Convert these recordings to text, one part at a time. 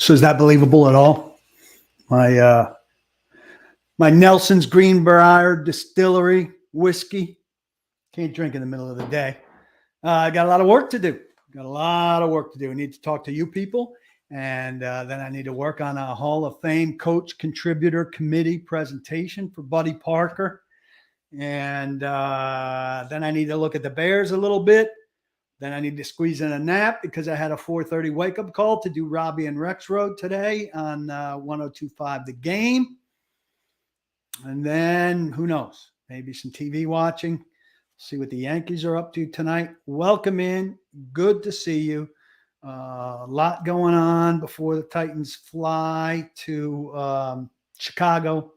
So is that believable at all? My Nelson's Greenbrier Distillery whiskey. Can't drink in the middle of the day. I got a lot of work to do. I need to talk to you people. And then I need to work on a Hall of Fame coach contributor committee presentation for Buddy Parker. And then I need to look at the Bears a little bit. Then I need to squeeze in a nap because I had a 4:30 wake-up call to do Robbie and Rex Road today on 102.5 The Game. And then who knows? Maybe some TV watching. See what the Yankees are up to tonight. Welcome in. Good to see you. A lot going on before the Titans fly to Chicago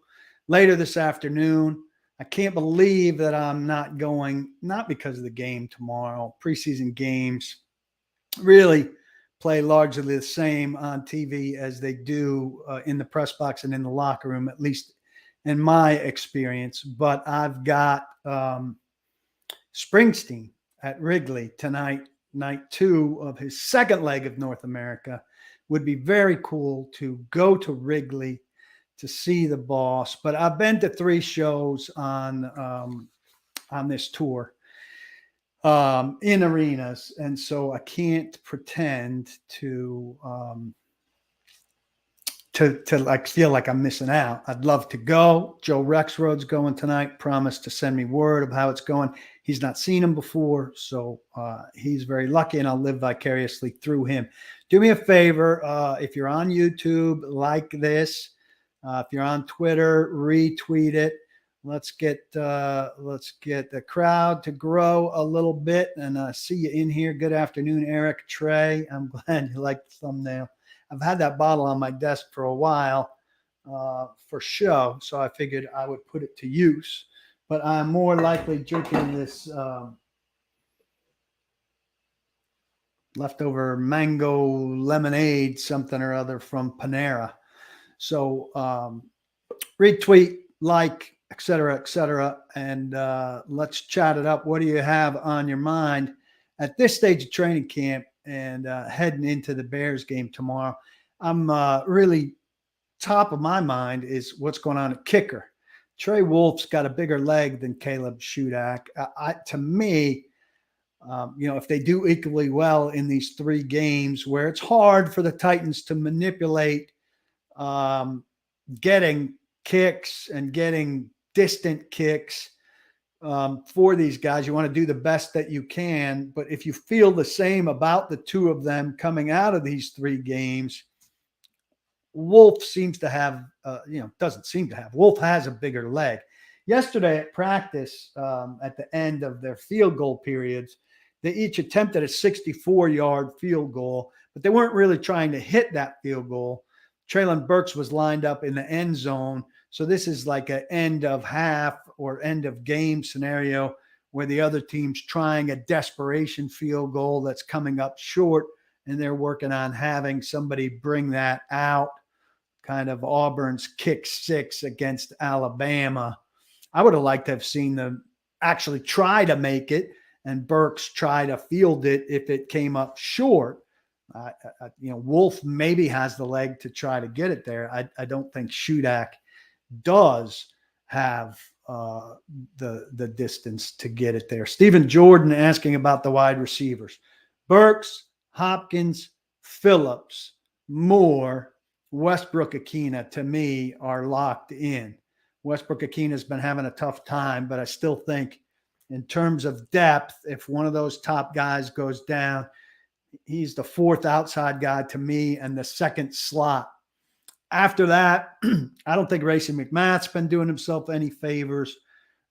later this afternoon. I can't believe that I'm not going, not because of the game tomorrow. Preseason games really play largely the same on TV as they do in the press box and in the locker room, at least in my experience. But I've got Springsteen at Wrigley tonight, night 2 of his second leg of North America. Would be very cool to go to Wrigley to see the boss. But I've been to 3 shows on this tour in arenas, and so I can't pretend to like feel like I'm missing out. I'd love to go. Joe Rexroad's going tonight. Promised to send me word of how it's going. He's not seen him before, so he's very lucky, and I'll live vicariously through him. Do me a favor, if you're on YouTube, like this. If you're on Twitter, retweet it. Let's get the crowd to grow a little bit, and see you in here. Good afternoon, Eric Trey. I'm glad you like the thumbnail. I've had that bottle on my desk for a while for show, so I figured I would put it to use. But I'm more likely drinking this leftover mango lemonade, something or other from Panera. So retweet, like, et cetera, and let's chat it up. What do you have on your mind at this stage of training camp and heading into the Bears game tomorrow? I'm really top of my mind is what's going on at kicker. Trey Wolf's got a bigger leg than Caleb Shudak. To me, if they do equally well in these 3 games where it's hard for the Titans to manipulate getting kicks and getting distant kicks for these guys, you want to do the best that you can. But if you feel the same about the 2 of them coming out of these 3 games, Wolf seems to have, doesn't seem to have. Wolf has a bigger leg. Yesterday at practice, at the end of their field goal periods, they each attempted a 64-yard field goal, but they weren't really trying to hit that field goal. Treylon Burks was lined up in the end zone. So this is like an end of half or end of game scenario where the other team's trying a desperation field goal that's coming up short, and they're working on having somebody bring that out, kind of Auburn's kick 6 against Alabama. I would have liked to have seen them actually try to make it and Burks try to field it if it came up short. Wolf maybe has the leg to try to get it there. I don't think Shudak does have the distance to get it there. Stephen Jordan asking about the wide receivers. Burks, Hopkins, Phillips, Moore, Westbrook-Ikhine, to me, are locked in. Westbrook-Ikhine has been having a tough time, but I still think in terms of depth, if one of those top guys goes down, he's the 4th outside guy to me and the 2nd slot. After that, I don't think Racey McMath's been doing himself any favors.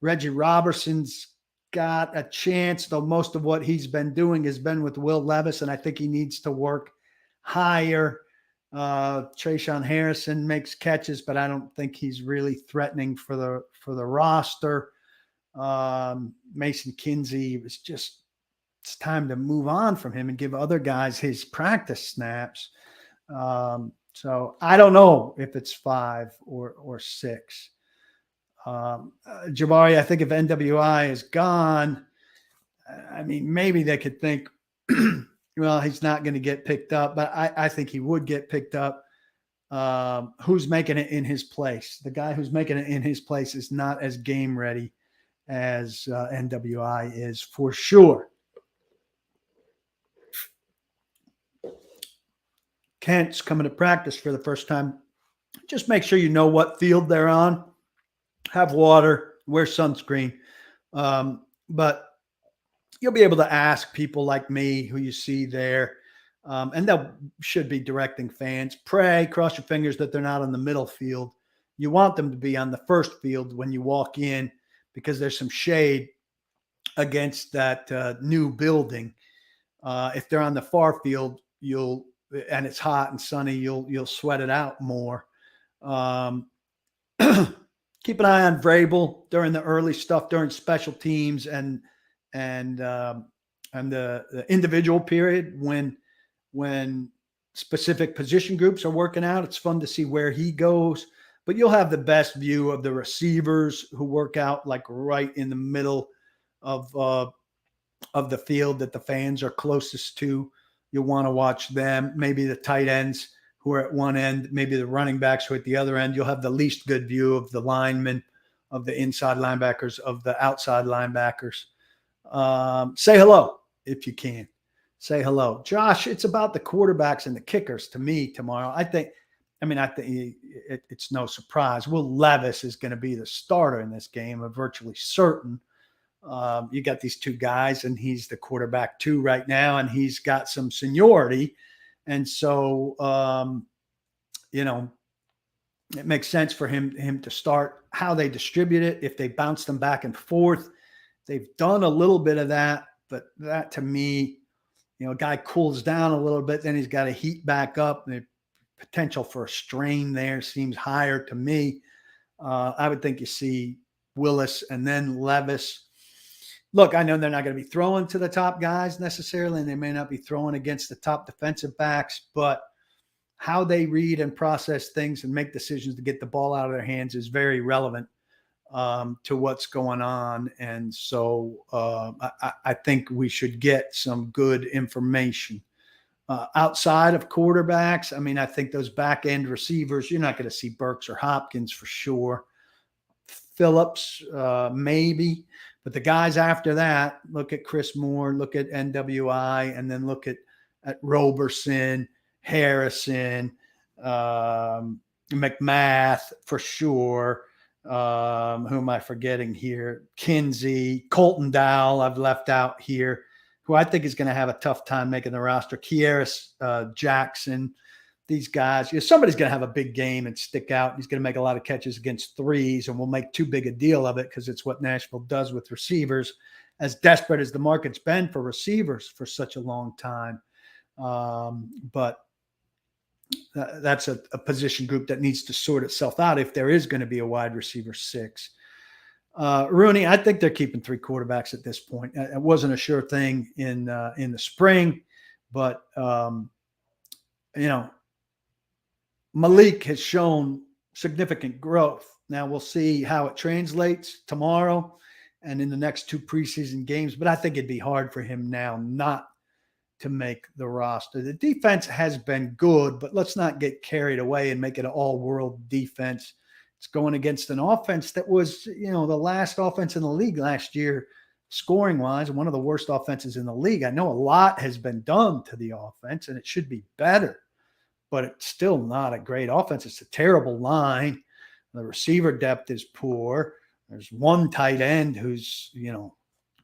Reggie Robertson's got a chance, though most of what he's been doing has been with Will Levis, and I think he needs to work higher. Trayshawn Harrison makes catches, but I don't think he's really threatening for the roster. Mason Kinsey, it's time to move on from him and give other guys his practice snaps. So I don't know if it's 5 or 6. Jabari, I think if NWI is gone, I mean, maybe they could think, well, he's not going to get picked up, but I think he would get picked up. who's making it in his place. The guy who's making it in his place is not as game ready as NWI is for sure. Kent's coming to practice for the first time. Just make sure you know what field they're on. Have water, wear sunscreen. But you'll be able to ask people like me who you see there, and they should be directing fans. Pray, cross your fingers that they're not on the middle field. You want them to be on the first field when you walk in because there's some shade against that new building. If they're on the far field, and it's hot and sunny, you'll sweat it out more. Keep an eye on Vrabel during the early stuff, during special teams and the individual period when specific position groups are working out. It's fun to see where he goes, but you'll have the best view of the receivers who work out like right in the middle of the field that the fans are closest to. You'll want to watch them. Maybe the tight ends who are at one end, maybe the running backs who are at the other end. You'll have the least good view of the linemen, of the inside linebackers, of the outside linebackers. Say hello if you can. Say hello. Josh, it's about the quarterbacks and the kickers to me tomorrow. I think it's no surprise. Will Levis is going to be the starter in this game. I'm virtually certain. You got these two guys, and he's the quarterback too right now, and he's got some seniority. And so, it makes sense for him to start. How they distribute it, if they bounce them back and forth, they've done a little bit of that. But that to me, a guy cools down a little bit, then he's got to heat back up. The potential for a strain there seems higher to me. I would think you see Willis and then Levis. Look, I know they're not going to be throwing to the top guys necessarily, and they may not be throwing against the top defensive backs, but how they read and process things and make decisions to get the ball out of their hands is very relevant to what's going on. And so I think we should get some good information. Outside of quarterbacks, I think those back-end receivers, you're not going to see Burks or Hopkins for sure. Phillips, maybe. But the guys after that, look at Chris Moore, look at NWI, and then look at Roberson, Harrison, McMath for sure. Who am I forgetting here? Kinsey, Colton Dowell I've left out here, who I think is going to have a tough time making the roster. Kieris Jackson, these guys. Somebody's going to have a big game and stick out. He's going to make a lot of catches against threes, and we'll make too big a deal of it because it's what Nashville does with receivers, as desperate as the market's been for receivers for such a long time. But that's a position group that needs to sort itself out if there is going to be a wide receiver 6. Rooney, I think they're keeping 3 quarterbacks at this point. It wasn't a sure thing in the spring, but Malik has shown significant growth. Now we'll see how it translates tomorrow and in the next 2 preseason games, but I think it'd be hard for him now not to make the roster. The defense has been good, but let's not get carried away and make it an all-world defense. It's going against an offense that was, the last offense in the league last year, scoring-wise, one of the worst offenses in the league. I know a lot has been done to the offense, and it should be better, but it's still not a great offense. It's a terrible line. The receiver depth is poor. There's one tight end who's,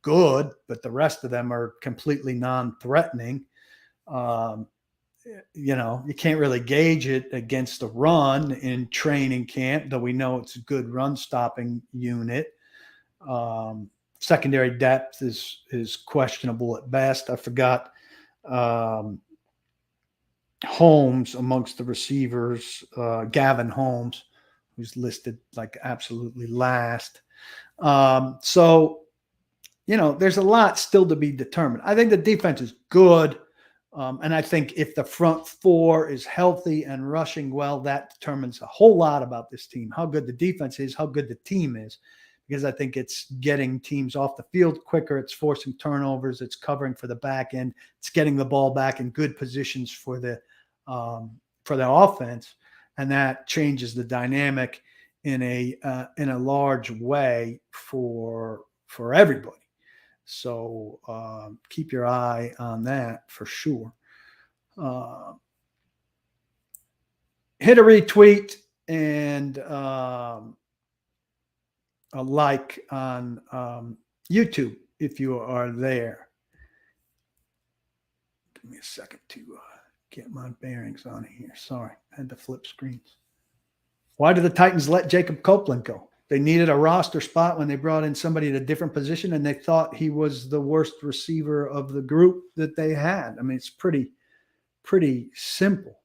good, but the rest of them are completely non-threatening. You can't really gauge it against the run in training camp, though we know it's a good run-stopping unit. Secondary depth is questionable at best. I forgot Holmes amongst the receivers, Gavin Holmes, who's listed like absolutely last. There's a lot still to be determined. I think the defense is good. And I think if the front 4 is healthy and rushing well, that determines a whole lot about this team, how good the defense is, how good the team is, because I think it's getting teams off the field quicker. It's forcing turnovers. It's covering for the back end. It's getting the ball back in good positions for the offense. and that changes the dynamic in a large way for everybody. So keep your eye on that for sure. Hit a retweet and a like on YouTube if you are there. Give me a second to get my bearings on here. Sorry, I had to flip screens. Why did the Titans let Jacob Copeland go? They needed a roster spot when they brought in somebody at a different position, and they thought he was the worst receiver of the group that they had. I mean, it's pretty simple.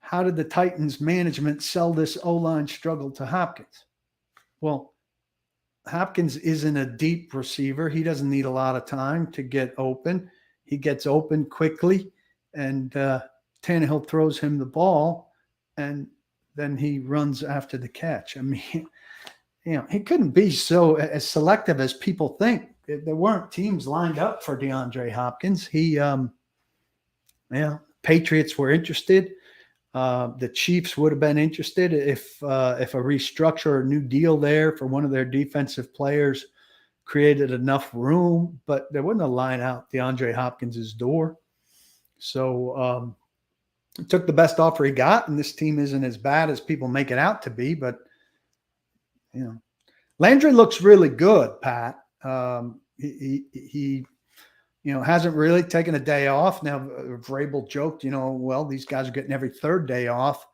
How did the Titans management sell this O-line struggle to Hopkins? Well, Hopkins isn't a deep receiver. He doesn't need a lot of time to get open. He gets open quickly, and Tannehill throws him the ball, and then he runs after the catch. I mean, he couldn't be so as selective as people think. There weren't teams lined up for DeAndre Hopkins. Patriots were interested. The Chiefs would have been interested if a restructure or a new deal there for one of their defensive players created enough room, but there wasn't a line out DeAndre Hopkins' door. So took the best offer he got, and this team isn't as bad as people make it out to be. But Landry looks really good, Pat. He hasn't really taken a day off. Now, Vrabel joked, well, these guys are getting every third day off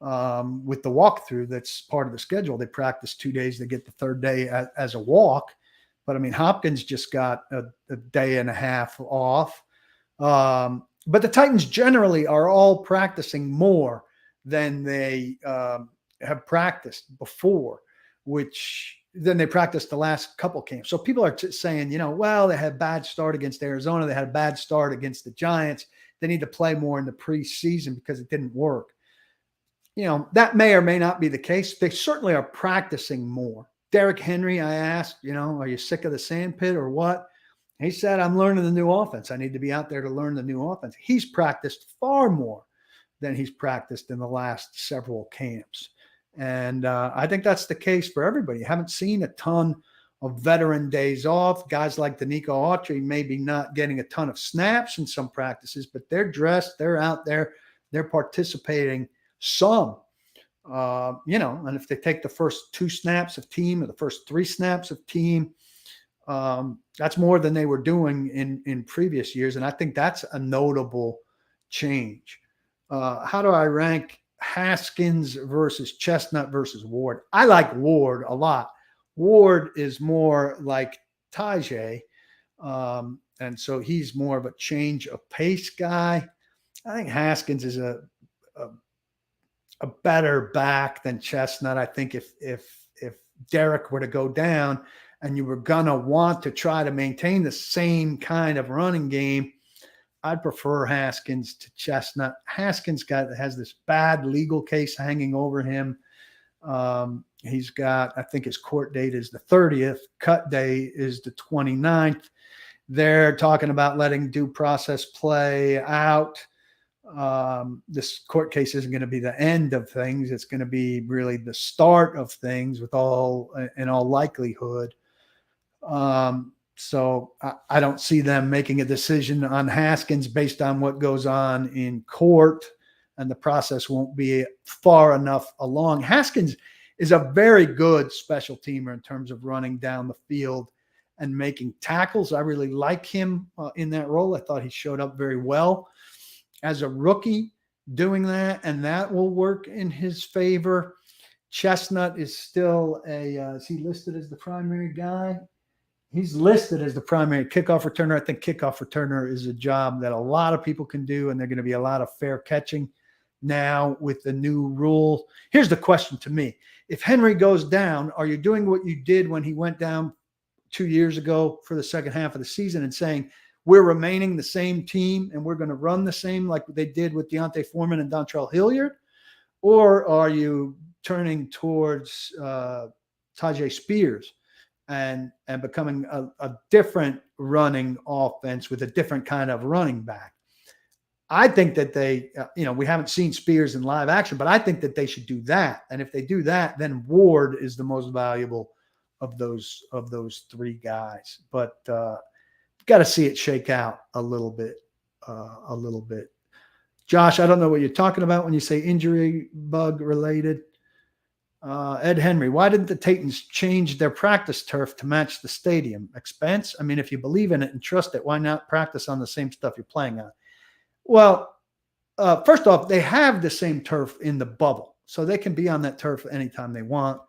with the walkthrough. That's part of the schedule. They practice 2 days. They get the third day as a walk. But, I mean, Hopkins just got a day and a half off. But the Titans generally are all practicing more than they have practiced before, than they practiced the last couple camps. So people are saying, well, they had a bad start against Arizona. They had a bad start against the Giants. They need to play more in the preseason because it didn't work. That may or may not be the case. They certainly are practicing more. Derrick Henry, I asked, are you sick of the sandpit or what? He said, I'm learning the new offense. I need to be out there to learn the new offense. He's practiced far more than he's practiced in the last several camps. And I think that's the case for everybody. You haven't seen a ton of veteran days off. Guys like Danico Autry maybe not getting a ton of snaps in some practices, but they're dressed, they're out there, they're participating some. And if they take the first 2 snaps of team or the first 3 snaps of team, that's more than they were doing in previous years. And I think that's a notable change. How do I rank Haskins versus Chestnut versus Ward? I like Ward a lot. Ward is more like Tajay. And so he's more of a change of pace guy. I think Haskins is a better back than Chestnut. I think if Derek were to go down and you were going to want to try to maintain the same kind of running game, I'd prefer Haskins to Chestnut. Haskins has this bad legal case hanging over him. He's got, I think his court date is the 30th. Cut day is the 29th. They're talking about letting due process play out. This court case isn't going to be the end of things. It's going to be really the start of things in all likelihood. So I don't see them making a decision on Haskins based on what goes on in court, and the process won't be far enough along. Haskins is a very good special teamer in terms of running down the field and making tackles. I really like him in that role. I thought he showed up very well as a rookie doing that, and that will work in his favor. Chestnut is still is he listed as the primary guy? He's listed as the primary kickoff returner. I think kickoff returner is a job that a lot of people can do, and they're going to be a lot of fair catching now with the new rule. Here's the question to me. If Henry goes down, are you doing what you did when he went down 2 years ago for the second half of the season and saying, we're remaining the same team and we're going to run the same like they did with Deontay Foreman and Dontrell Hilliard? Or are you turning towards Tajay Spears and becoming a different running offense with a different kind of running back? I think that they, we haven't seen Spears in live action, but I think that they should do that. And if they do that, then Ward is the most valuable of those three guys. But got to see it shake out a little bit. Josh, I don't know what you're talking about when you say injury bug related. Ed Henry, why didn't the Titans change their practice turf to match the stadium? Expense? I mean, if you believe in it and trust it, why not practice on the same stuff you're playing on? Well, first off, they have the same turf in the bubble, so they can be on that turf anytime they want.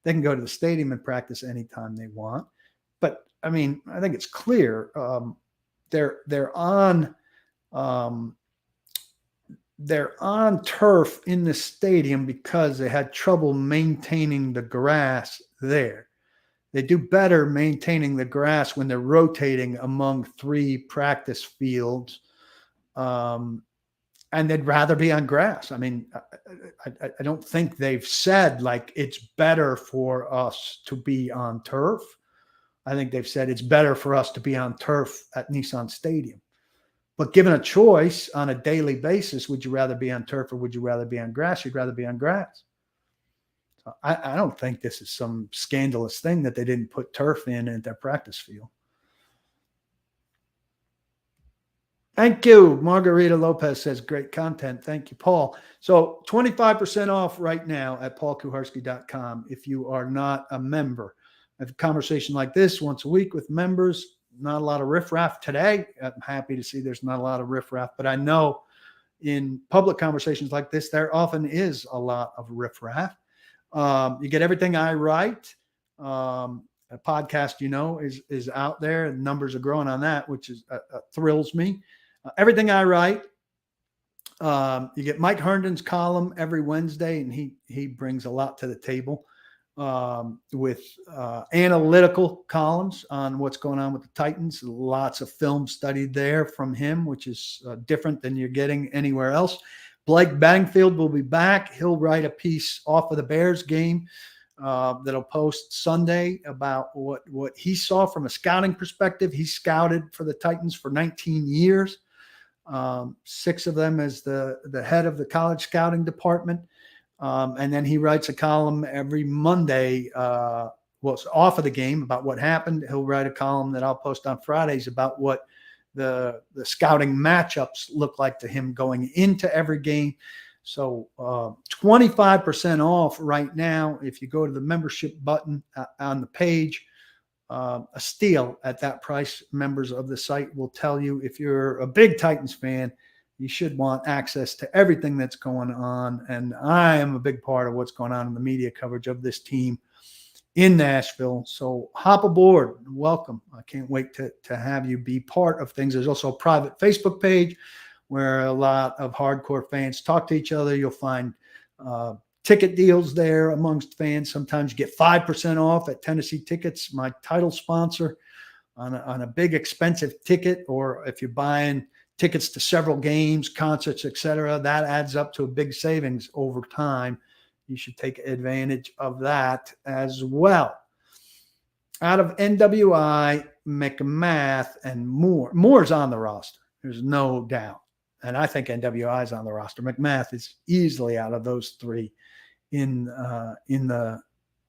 They can go to the stadium and practice anytime they want. But I mean, I think it's clear they're on turf in the stadium because they had trouble maintaining the grass there. They do better maintaining the grass when they're rotating among three practice fields. And they'd rather be on grass. I mean, I don't think they've said like it's better for us to be on turf. I think they've said it's better for us to be on turf at Nissan Stadium. But given a choice on a daily basis, would you rather be on turf or would you rather be on grass? You'd rather be on grass. So I don't think this is some scandalous thing that they didn't put turf in at their practice field. Thank you. Margarita Lopez says, great content. Thank you, Paul. So 25% off right now at paulkuharsky.com if you are not a member. I have a conversation like this once a week with members. Not a lot of riffraff today. I'm happy to see there's not a lot of riffraff, but I know in public conversations like this, there often is a lot of riffraff. You get everything I write. A podcast, is out there, and numbers are growing on that, which is thrills me. Everything I write. You get Mike Herndon's column every Wednesday, and he brings a lot to the table with analytical columns on what's going on with the Titans. Lots of film studied there from him, which is different than you're getting anywhere else. Blake Bangfield will be back. He'll write a piece off of the Bears game that'll post Sunday about what he saw from a scouting perspective. He scouted for the Titans for 19 years, 6 of them as the head of the college scouting department. And then he writes a column every Monday, off of the game about what happened. He'll write a column that I'll post on Fridays about what the scouting matchups look like to him going into every game. So 25% off right now. If you go to the membership button on the page, a steal at that price. Members of the site will tell you if you're a big Titans fan, you should want access to everything that's going on. And I am a big part of what's going on in the media coverage of this team in Nashville. So hop aboard. Welcome. I can't wait to have you be part of things. There's also a private Facebook page where a lot of hardcore fans talk to each other. You'll find ticket deals there amongst fans. Sometimes you get 5% off at Tennessee Tickets, my title sponsor, on a big expensive ticket, or if you're buying tickets to several games, concerts, etc., that adds up to a big savings over time. You should take advantage of that as well. Out of NWI, McMath, and Moore. Moore's on the roster. There's no doubt. And I think NWI is on the roster. McMath is easily out of those three in the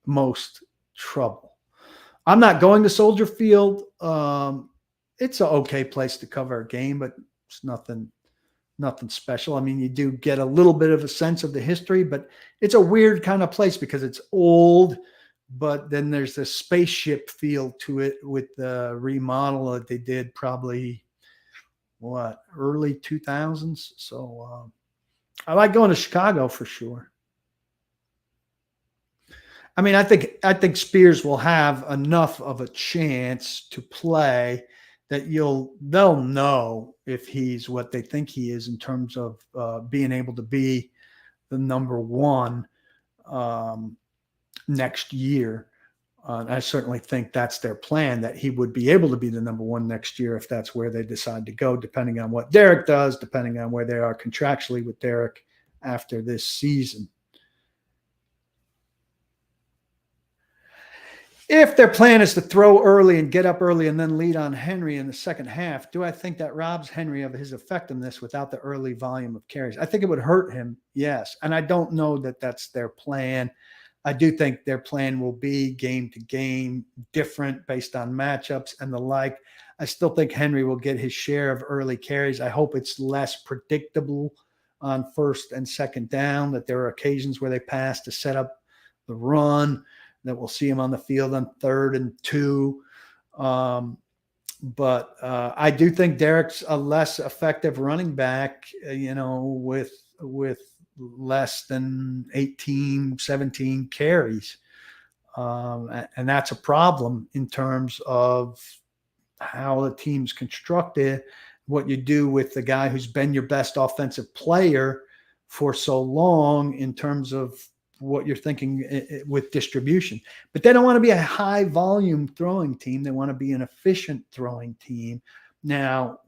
most trouble. I'm not going to Soldier Field. It's an okay place to cover a game, but it's nothing special. I mean, you do get a little bit of a sense of the history, but it's a weird kind of place because it's old, but then there's this spaceship feel to it with the remodel that they did probably early 2000s. So I like going to Chicago for sure. I mean, I think Spears will have enough of a chance to play that they'll know if he's what they think he is in terms of being able to be the number one next year. I certainly think that's their plan, that he would be able to be the number one next year if that's where they decide to go, depending on what Derek does, depending on where they are contractually with Derek after this season. If their plan is to throw early and get up early and then lead on Henry in the second half, do I think that robs Henry of his effectiveness without the early volume of carries? I think it would hurt him, yes. And I don't know that that's their plan. I do think their plan will be game to game, different based on matchups and the like. I still think Henry will get his share of early carries. I hope it's less predictable on first and second down, that there are occasions where they pass to set up the run, that we'll see him on the field on 3rd and 2. But I do think Derek's a less effective running back, with less than 18, 17 carries. And that's a problem in terms of how the team's constructed, what you do with the guy who's been your best offensive player for so long in terms of what you're thinking with distribution. But they don't want to be a high volume throwing team. They want to be an efficient throwing team. Now,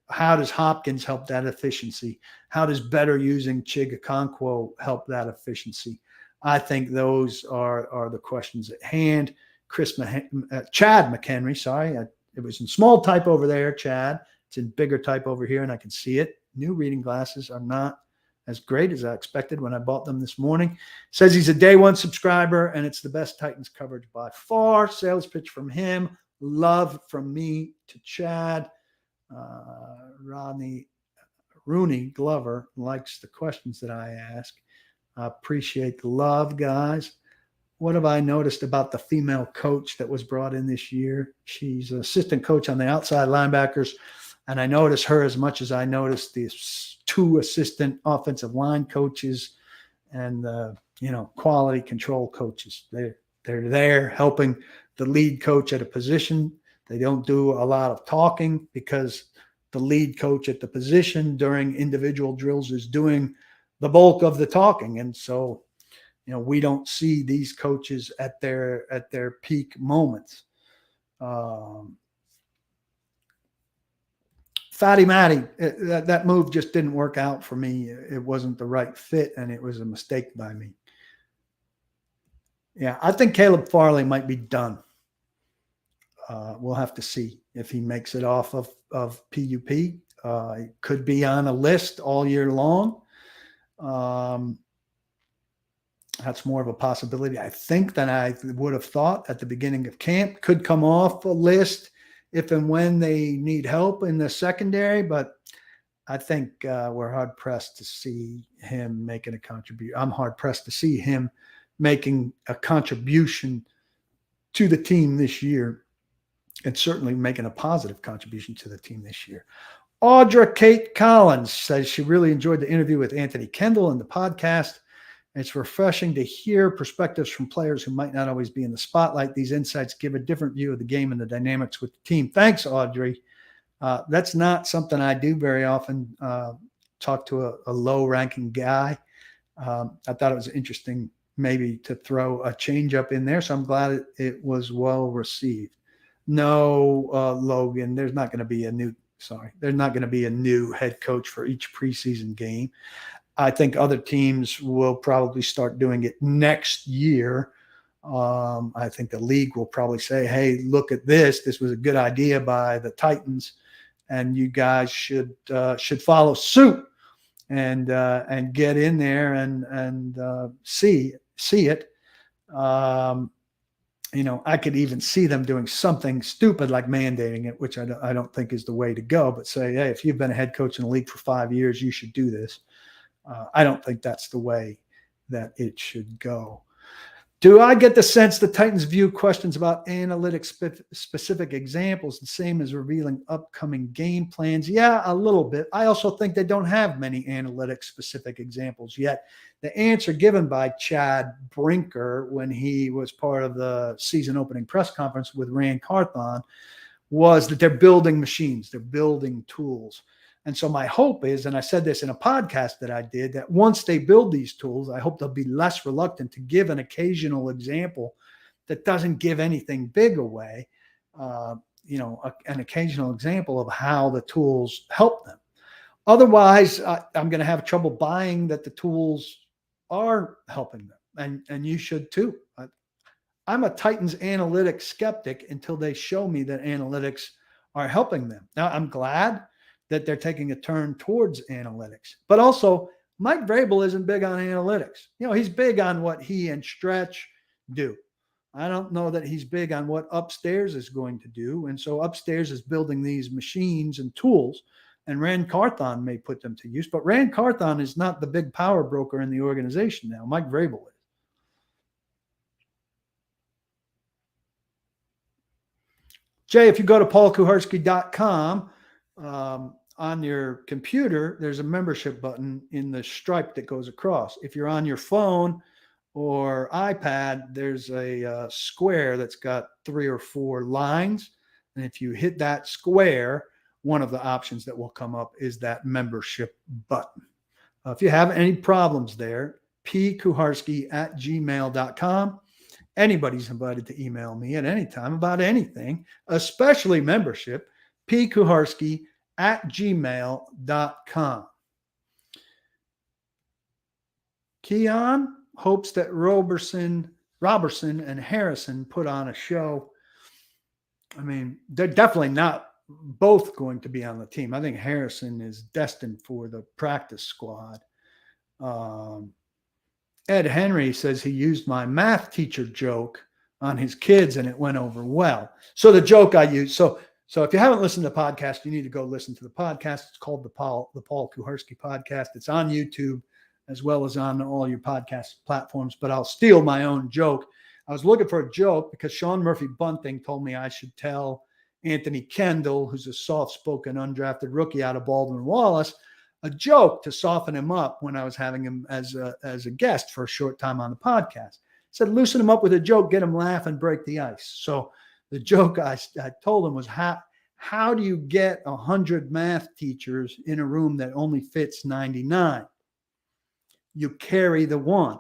how does Hopkins help that efficiency? How does better using Chig Okonkwo help that efficiency? I think those are the questions at hand. Chad McHenry, sorry, it was in small type over there, Chad. It's in bigger type over here, and I can see it. New reading glasses are not as great as I expected when I bought them this morning. Says he's a day one subscriber, and it's the best Titans coverage by far. Sales pitch from him. Love from me to Chad. Rooney Glover likes the questions that I ask. I appreciate the love, guys. What have I noticed about the female coach that was brought in this year? She's an assistant coach on the outside linebackers, and I notice her as much as I noticed the 2 assistant offensive line coaches and quality control coaches. They're there helping the lead coach at a position. They don't do a lot of talking because the lead coach at the position during individual drills is doing the bulk of the talking. And so, we don't see these coaches at their peak moments. Fatty Matty, that move just didn't work out for me. It wasn't the right fit, and it was a mistake by me. Yeah, I think Caleb Farley might be done. We'll have to see if he makes it off of PUP. He could be on a list all year long. That's more of a possibility, I think, than I would have thought at the beginning of camp. Could come off a list if and when they need help in the secondary, but I think we're hard-pressed to see him making a contribution. I'm hard-pressed to see him making a contribution to the team this year, and certainly making a positive contribution to the team this year. Audra Kate Collins says she really enjoyed the interview with Anthony Kendall and the podcast. It's refreshing to hear perspectives from players who might not always be in the spotlight. These insights give a different view of the game and the dynamics with the team. Thanks, Audrey. That's not something I do very often, talk to a low-ranking guy. I thought it was interesting maybe to throw a change-up in there, so I'm glad it was well-received. No, Logan, there's not going to be a new head coach for each preseason game. I think other teams will probably start doing it next year. I think the league will probably say, hey, look at this. This was a good idea by the Titans, and you guys should follow suit and get in there and see it. I could even see them doing something stupid like mandating it, which I don't think is the way to go, but say, hey, if you've been a head coach in the league for 5 years, you should do this. I don't think that's the way that it should go. Do I get the sense the Titans view questions about analytics-specific examples the same as revealing upcoming game plans? Yeah, a little bit. I also think they don't have many analytics-specific examples yet. The answer given by Chad Brinker when he was part of the season opening press conference with Rand Carthon was that they're building machines, they're building tools. And so my hope is, and I said this in a podcast that I did, that once they build these tools, I hope they'll be less reluctant to give an occasional example that doesn't give anything big away, an occasional example of how the tools help them. Otherwise, I'm going to have trouble buying that the tools are helping them. And you should too. I'm a Titans analytics skeptic until they show me that analytics are helping them. Now, I'm glad that they're taking a turn towards analytics, but also Mike Vrabel isn't big on analytics. He's big on what he and Stretch do. I don't know that he's big on what upstairs is going to do. And so upstairs is building these machines and tools, and Rand Carthon may put them to use. But Rand Carthon is not the big power broker in the organization now. Mike Vrabel is. Jay, if you go to paulkuharsky.com, on your computer, there's a membership button in the stripe that goes across. If you're on your phone or iPad, there's a square that's got 3 or 4 lines. And if you hit that square, one of the options that will come up is that membership button. If you have any problems there, pkuharsky@gmail.com. Anybody's invited to email me at any time about anything, especially membership, pkuharsky@gmail.com. Keon hopes that Robertson and Harrison put on a show. I mean, they're definitely not both going to be on the team. I think Harrison is destined for the practice squad. Ed Henry says he used my math teacher joke on his kids and it went over well. So the joke I used, so if you haven't listened to the podcast, you need to go listen to the podcast. It's called the Paul Kuharsky Podcast. It's on YouTube as well as on all your podcast platforms, but I'll steal my own joke. I was looking for a joke because Sean Murphy Bunting told me I should tell Anthony Kendall, who's a soft-spoken undrafted rookie out of Baldwin Wallace, a joke to soften him up when I was having him as a guest for a short time on the podcast. I said, loosen him up with a joke, get him laugh and break the ice. So the joke I told him was, how do you get 100 math teachers in a room that only fits 99? You carry the one.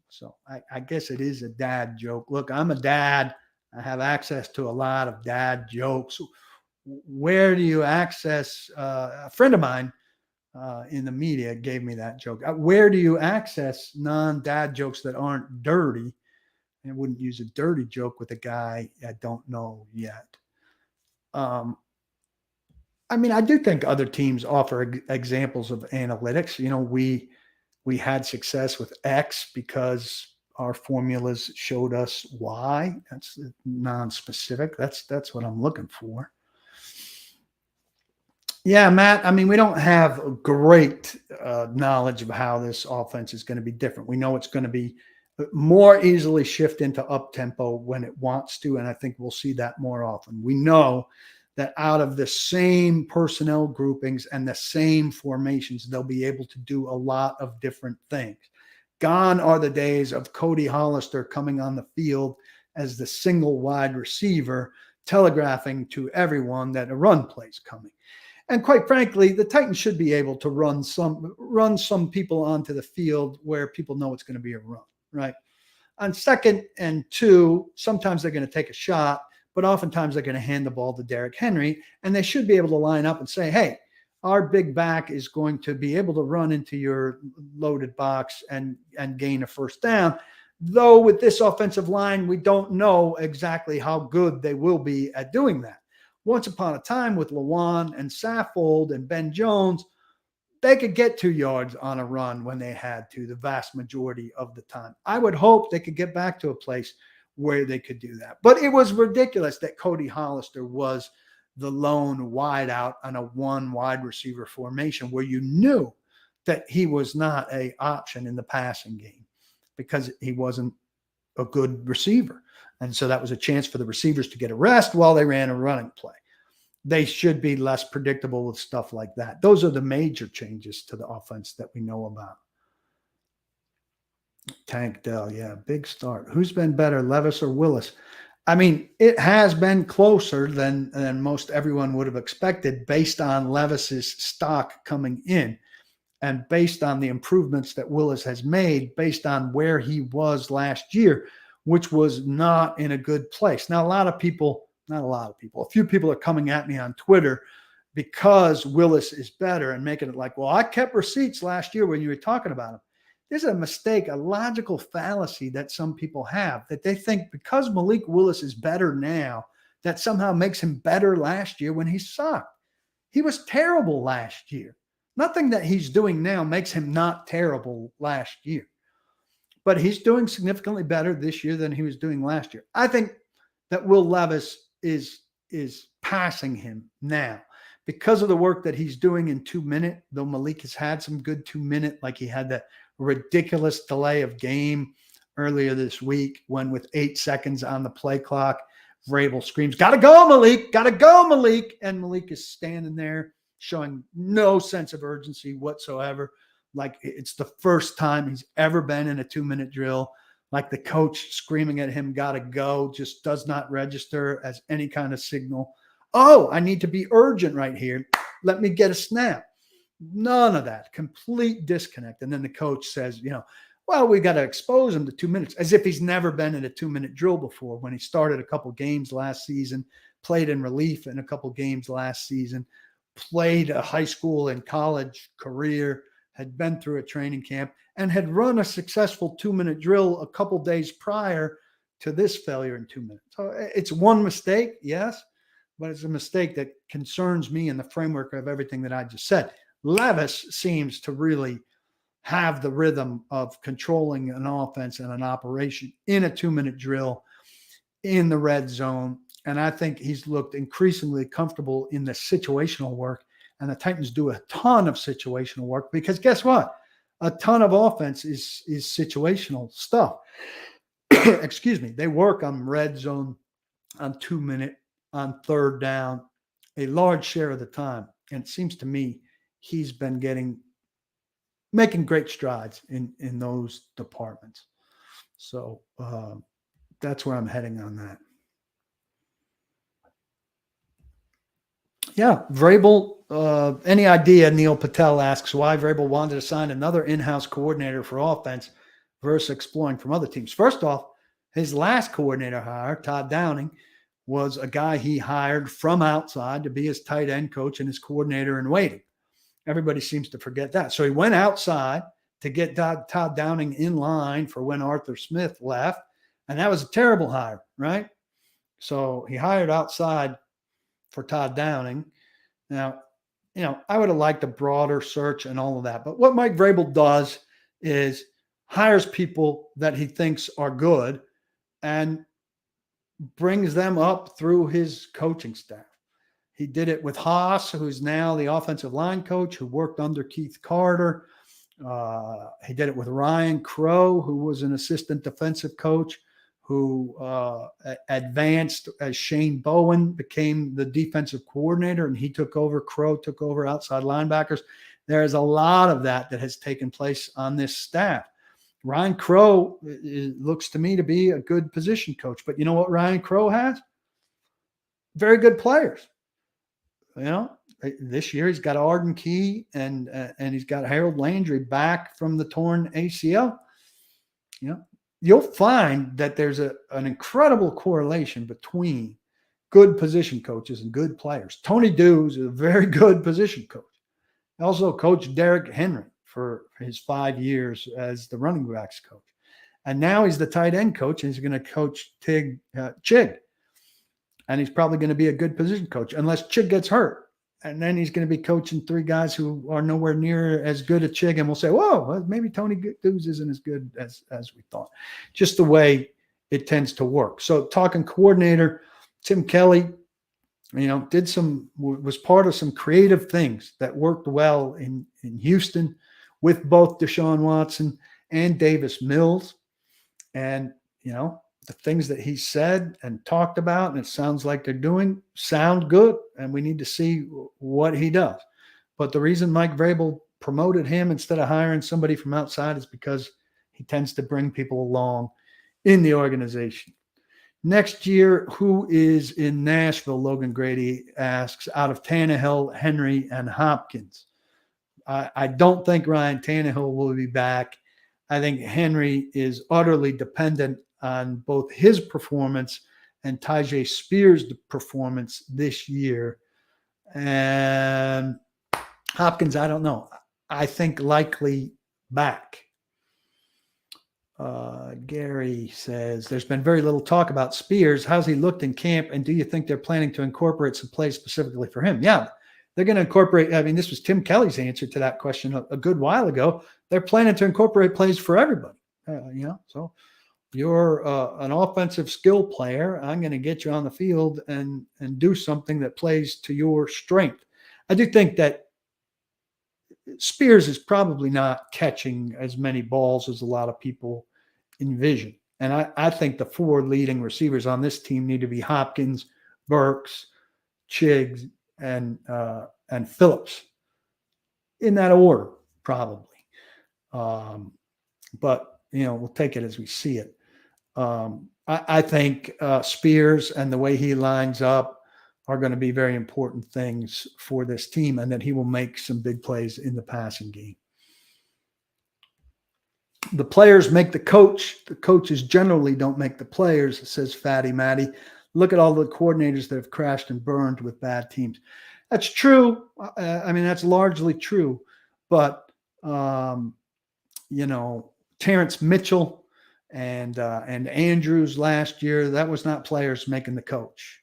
So I guess it is a dad joke. Look, I'm a dad. I have access to a lot of dad jokes. Where do you access? A friend of mine in the media gave me that joke. Where do you access non-dad jokes that aren't dirty? I wouldn't use a dirty joke with a guy I don't know yet. I mean, I do think other teams offer examples of analytics. We had success with X because our formulas showed us Y. That's non-specific. That's what I'm looking for. Yeah, Matt, I mean, we don't have great knowledge of how this offense is going to be different. We know it's going to be more easily shift into up-tempo when it wants to, and I think we'll see that more often. We know that out of the same personnel groupings and the same formations, they'll be able to do a lot of different things. Gone are the days of Cody Hollister coming on the field as the single wide receiver, telegraphing to everyone that a run play's coming. And quite frankly, the Titans should be able to run some people onto the field where people know it's going to be a run, right? On 2nd and 2, sometimes they're going to take a shot, but oftentimes they're going to hand the ball to Derrick Henry, and they should be able to line up and say, hey, our big back is going to be able to run into your loaded box and gain a first down. Though with this offensive line, we don't know exactly how good they will be at doing that. Once upon a time with Lewan and Saffold and Ben Jones, they could get 2 yards on a run when they had to the vast majority of the time. I would hope they could get back to a place where they could do that. But it was ridiculous that Cody Hollister was the lone wide out on a 1 wide receiver formation where you knew that he was not an option in the passing game because he wasn't a good receiver. And so that was a chance for the receivers to get a rest while they ran a running play. They should be less predictable with stuff like that. Those are the major changes to the offense that we know about. Tank Dell, yeah, big start. Who's been better, Levis or Willis? I mean, it has been closer than most everyone would have expected based on Levis's stock coming in and based on the improvements that Willis has made based on where he was last year, which was not in a good place. Now, a few people are coming at me on Twitter because Willis is better and making it like, well, I kept receipts last year when you were talking about him. There's a mistake, a logical fallacy that some people have, that they think because Malik Willis is better now, that somehow makes him better last year when he sucked. He was terrible last year. Nothing that he's doing now makes him not terrible last year. But he's doing significantly better this year than he was doing last year. I think that Will Levis is passing him now because of the work that he's doing in 2-minute, though Malik has had some good 2-minute, like he had that ridiculous delay of game earlier this week when with 8 seconds on the play clock, Vrabel screams, "Gotta go, Malik, gotta go, Malik." And Malik is standing there showing no sense of urgency whatsoever. Like it's the first time he's ever been in a 2-minute drill. Like the coach screaming at him, "Gotta go," just does not register as any kind of signal. Oh, I need to be urgent right here. Let me get a snap. None of that. Complete disconnect. And then the coach says, well, we got to expose him to 2 minutes, as if he's never been in a 2-minute drill before, when he started a couple games last season, played in relief in a couple games last season, played a high school and college career, had been through a training camp, and had run a successful 2-minute drill a couple days prior to this failure in 2 minutes. So it's one mistake, yes, but it's a mistake that concerns me in the framework of everything that I just said. Levis seems to really have the rhythm of controlling an offense and an operation in a 2-minute drill in the red zone. And I think he's looked increasingly comfortable in the situational work. And the Titans do a ton of situational work because guess what? A ton of offense is situational stuff. Excuse me. They work on red zone, on 2-minute, on third down, a large share of the time. And it seems to me he's been making great strides in those departments. So that's where I'm heading on that. Yeah, Vrabel, any idea, Neil Patel asks, why Vrabel wanted to sign another in-house coordinator for offense versus exploring from other teams? First off, his last coordinator hire, Todd Downing, was a guy he hired from outside to be his tight end coach and his coordinator in waiting. Everybody seems to forget that. So he went outside to get Todd Downing in line for when Arthur Smith left. And that was a terrible hire, right? So he hired outside for Todd Downing. Now, I would have liked a broader search and all of that. But what Mike Vrabel does is hires people that he thinks are good and brings them up through his coaching staff. He did it with Haas, who's now the offensive line coach, who worked under Keith Carter. He did it with Ryan Crow, who was an assistant defensive coach, who advanced as Shane Bowen became the defensive coordinator, and he took over. Crow took over outside linebackers. There's a lot of that has taken place on this staff. Ryan Crow looks to me to be a good position coach, but you know what Ryan Crow has? Very good players. This year he's got Arden Key and he's got Harold Landry back from the torn ACL. You'll find that there's an incredible correlation between good position coaches and good players. Tony Dews is a very good position coach. Also coached Derrick Henry for his 5 years as the running backs coach. And now he's the tight end coach, and he's going to coach Chig. And he's probably going to be a good position coach unless Chig gets hurt. And then he's going to be coaching 3 guys who are nowhere near as good at Chig. And we'll say, whoa, maybe Tony Dews isn't as good as we thought. Just the way it tends to work. So talking coordinator, Tim Kelly, was part of some creative things that worked well in Houston with both Deshaun Watson and Davis Mills. And, the things that he said and talked about, and it sounds like they're doing, sound good, and we need to see what he does. But the reason Mike Vrabel promoted him instead of hiring somebody from outside is because he tends to bring people along in the organization. Next year, who is in Nashville? Logan Grady asks, out of Tannehill, Henry, and Hopkins. I don't think Ryan Tannehill will be back. I think Henry is utterly dependent on both his performance and Tyjae Spears' performance this year. And Hopkins, I don't know. I think likely back. Gary says, there's been very little talk about Spears. How's he looked in camp? And do you think they're planning to incorporate some plays specifically for him? Yeah, they're going to incorporate. I mean, this was Tim Kelly's answer to that question a good while ago. They're planning to incorporate plays for everybody. So you're an offensive skill player. I'm going to get you on the field and do something that plays to your strength. I do think that Spears is probably not catching as many balls as a lot of people envision. And I think the 4 leading receivers on this team need to be Hopkins, Burks, Chiggs, and Phillips in that order, probably. But, we'll take it as we see it. I think Spears and the way he lines up are going to be very important things for this team, and that he will make some big plays in the passing game. The players make the coach. The coaches generally don't make the players, says Fatty Matty. Look at all the coordinators that have crashed and burned with bad teams. That's true. That's largely true. But, Terrence Mitchell and Andrews last year, that was not players making the coach.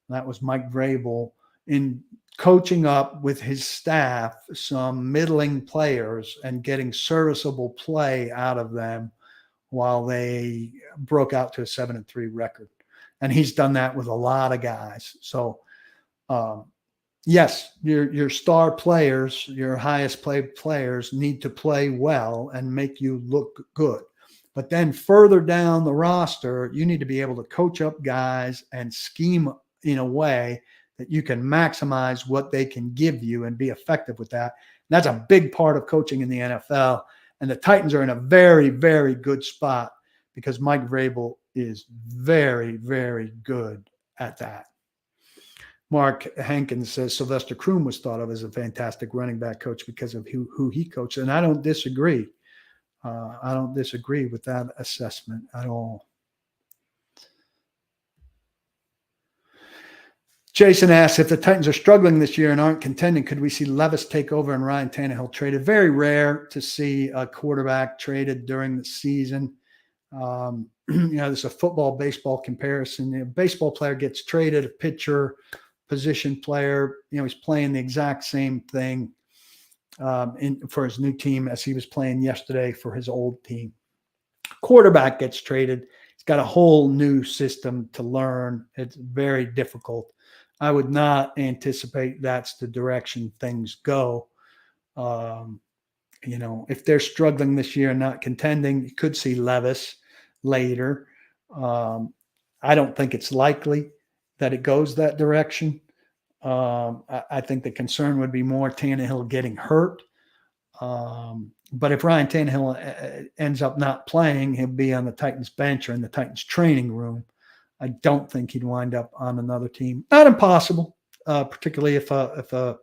That was Mike Vrabel in coaching up with his staff some middling players and getting serviceable play out of them while they broke out to a 7-3 record. And he's done that with a lot of guys. So, yes, your star players, your highest paid players need to play well and make you look good. But then further down the roster, you need to be able to coach up guys and scheme in a way that you can maximize what they can give you and be effective with that. And that's a big part of coaching in the NFL. And the Titans are in a very, very good spot because Mike Vrabel is very, very good at that. Mark Hankins says Sylvester Croom was thought of as a fantastic running back coach because of who he coached. And I don't disagree. I don't disagree with that assessment at all. Jason asks, if the Titans are struggling this year and aren't contending, could we see Levis take over and Ryan Tannehill traded? Very rare to see a quarterback traded during the season. There's a football-baseball comparison. A baseball player gets traded, a pitcher, position player, he's playing the exact same thing for his new team as he was playing yesterday for his old team. Quarterback gets traded. He's got a whole new system to learn. It's very difficult. I would not anticipate that's the direction things go. If they're struggling this year and not contending, you could see Levis later. I don't think it's likely that it goes that direction. I think the concern would be more Tannehill getting hurt. But if Ryan Tannehill ends up not playing, he'll be on the Titans bench or in the Titans training room. I don't think he'd wind up on another team. Not impossible, particularly if a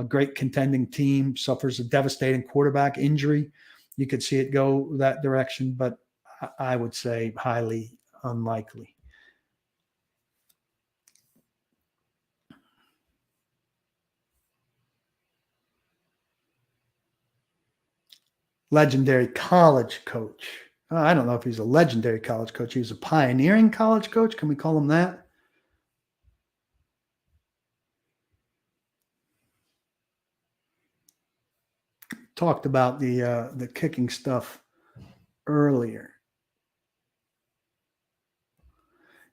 great contending team suffers a devastating quarterback injury. You could see it go that direction, but I would say highly unlikely. Legendary college coach. I don't know if he's a legendary college coach. He was a pioneering college coach. Can we call him that? Talked about the kicking stuff earlier.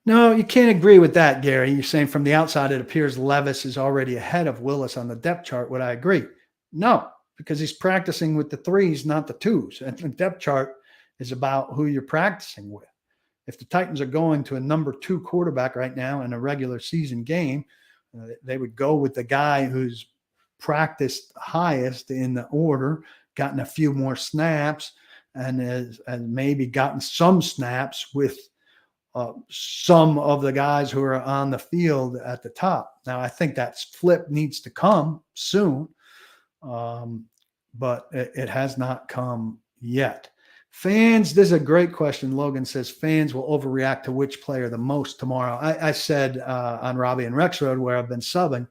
No, you can't agree with that, Gary. You're saying from the outside, it appears Levis is already ahead of Willis on the depth chart. Would I agree? No, because he's practicing with the threes, not the twos. And the depth chart is about who you're practicing with. If the Titans are going to a number 2 quarterback right now in a regular season game, they would go with the guy who's practiced highest in the order, gotten a few more snaps, and has maybe gotten some snaps with some of the guys who are on the field at the top. Now, I think that flip needs to come soon, but it has not come yet. Fans, this is a great question. Logan says fans will overreact to which player the most tomorrow. I said on Robbie and Rex Road, where I've been subbing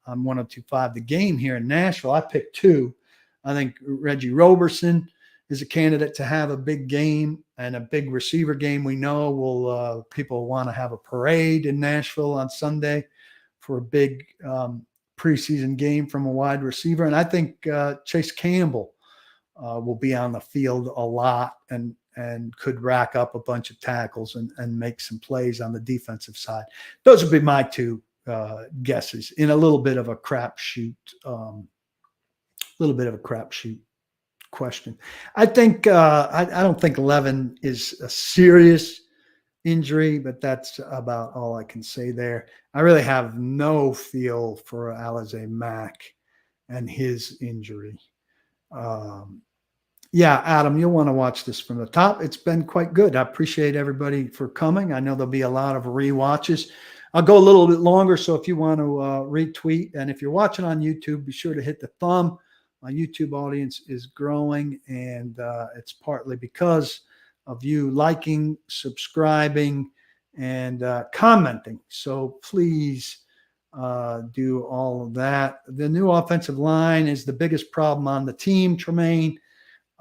on 102.5 The Game here in Nashville, I picked 2. I think Reggie Roberson is a candidate to have a big game and a big receiver game. We know will people want to have a parade in Nashville on Sunday for a big preseason game from a wide receiver. And I think Chase Campbell will be on the field a lot and could rack up a bunch of tackles and make some plays on the defensive side. Those would be my two guesses in a little bit of a crapshoot, question. I think I don't think Levin is a serious injury, but that's about all I can say there. I really have no feel for Alize Mack and his injury. Yeah, Adam, you'll want to watch this from the top. It's been quite good. I appreciate everybody for coming. I know there'll be a lot of rewatches. I'll go a little bit longer, so if you want to retweet, and if you're watching on YouTube, be sure to hit the thumb. My YouTube audience is growing, and it's partly because of you liking, subscribing, and commenting. So please do all of that. The new offensive line is the biggest problem on the team, Tremaine.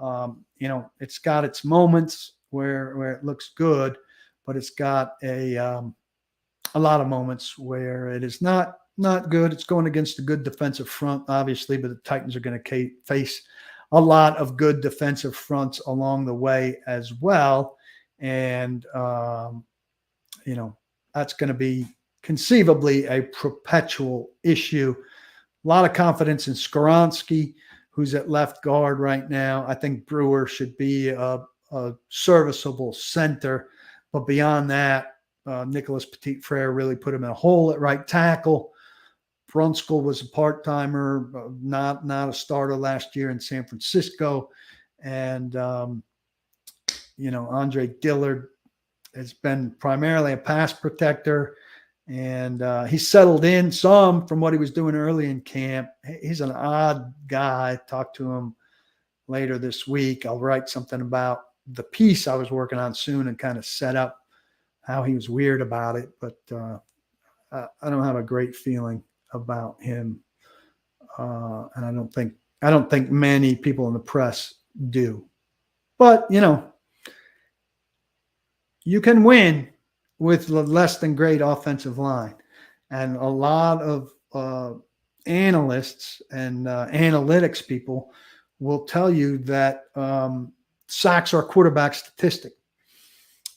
It's got its moments where it looks good, but it's got a lot of moments where it is not good. It's going against a good defensive front, obviously, but the Titans are going to face a lot of good defensive fronts along the way as well. And, that's going to be conceivably a perpetual issue. A lot of confidence in Skoronski, who's at left guard right now. I think Brewer should be a serviceable center. But beyond that, Nicholas Petit-Frere really put him in a hole at right tackle. Brunskill was a part-timer, not a starter last year in San Francisco. And, Andre Dillard has been primarily a pass protector. And he settled in some from what he was doing early in camp. He's an odd guy. Talk to him later this week. I'll write something about the piece I was working on soon and kind of set up how he was weird about it. But I don't have a great feeling about him, and I don't think many people in the press do. But you can win with less than great offensive line, and a lot of analysts and analytics people will tell you that sacks are a quarterback statistic,